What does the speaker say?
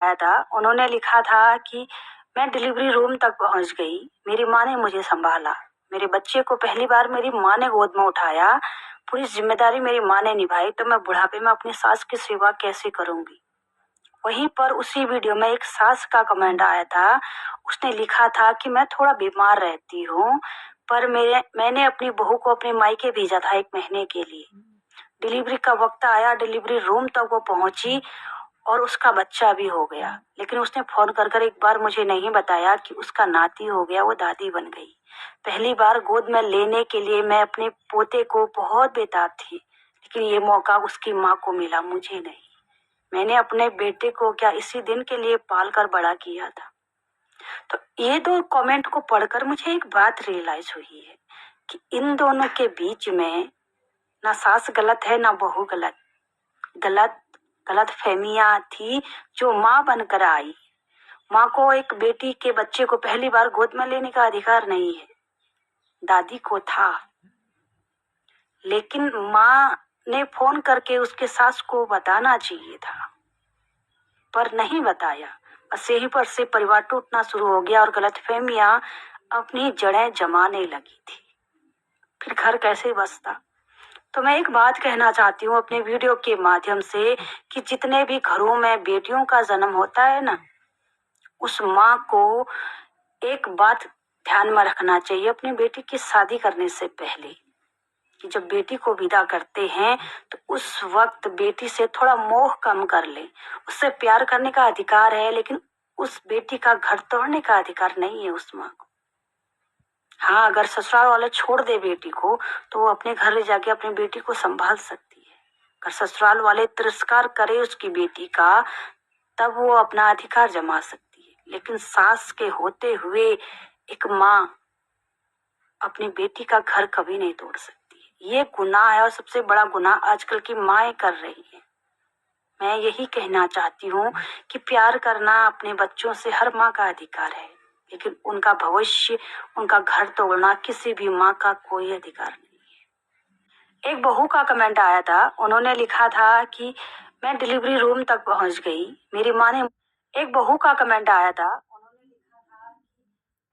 आया था, उन्होंने लिखा था कि मैं डिलीवरी रूम तक पहुंच गई, मेरी माँ ने मुझे संभाला, मेरे बच्चे को पहली बार मेरी माँ ने गोद में उठाया, पूरी जिम्मेदारी मेरी माँ ने निभाई, तो मैं बुढ़ापे में अपनी सास की सेवा कैसे करूंगी। वहीं पर उसी वीडियो में एक सास का कमेंट आया था, उसने लिखा था कि मैं थोड़ा बीमार रहती हूँ, पर मैंने अपनी बहू को अपने मायके भेजा था 1 महीने के लिए। डिलीवरी का वक्त आया, डिलीवरी रूम तक वो पहुंची और उसका बच्चा भी हो गया, लेकिन उसने फोन कर एक बार मुझे नहीं बताया कि उसका नाती हो गया, वो दादी बन गई। पहली बार गोद में लेने के लिए मैं अपने पोते को बहुत बेताब थी, लेकिन ये मौका उसकी माँ को मिला, मुझे नहीं। मैंने अपने बेटे को क्या इसी दिन के लिए पाल कर बड़ा किया था। तो ये 2 कमेंट को पढ़कर मुझे एक बात रियलाइज हुई है कि इन दोनों के बीच में ना सास गलत है ना बहू गलत गलत गलत फहमियां थी जो माँ बनकर आई। माँ को एक बेटी के बच्चे को पहली बार गोद में लेने का अधिकार नहीं है, दादी को था, लेकिन माँ ने फोन करके उसके सास को बताना चाहिए था, पर नहीं बताया। बस यहीं पर से परिवार टूटना शुरू हो गया और गलतफहमियां अपनी जड़ें जमाने लगी थी। फिर घर कैसे बसता। तो मैं एक बात कहना चाहती हूँ अपने वीडियो के माध्यम से कि जितने भी घरों में बेटियों का जन्म होता है ना, उस माँ को एक बात ध्यान में रखना चाहिए अपनी बेटी की शादी करने से पहले कि जब बेटी को विदा करते हैं तो उस वक्त बेटी से थोड़ा मोह कम कर ले। उससे प्यार करने का अधिकार है, लेकिन उस बेटी का घर तोड़ने का अधिकार नहीं है उस माँ को। हाँ, अगर ससुराल वाले छोड़ दे बेटी को तो वो अपने घर ले जाके अपनी बेटी को संभाल सकती है। अगर ससुराल वाले तिरस्कार करे उसकी बेटी का, तब वो अपना अधिकार जमा सकती है, लेकिन सास के होते हुए एक माँ अपनी बेटी का घर कभी नहीं तोड़ सकती। ये गुनाह है और सबसे बड़ा गुनाह आजकल की माएं कर रही है। मैं यही कहना चाहती हूँ कि प्यार करना अपने बच्चों से हर माँ का अधिकार है, लेकिन उनका भविष्य, उनका घर तोड़ना किसी भी माँ का कोई अधिकार नहीं है। एक बहू का कमेंट आया था, उन्होंने लिखा था कि मैं डिलीवरी रूम तक पहुंच गई, मेरी माँ ने। एक बहू का कमेंट आया था,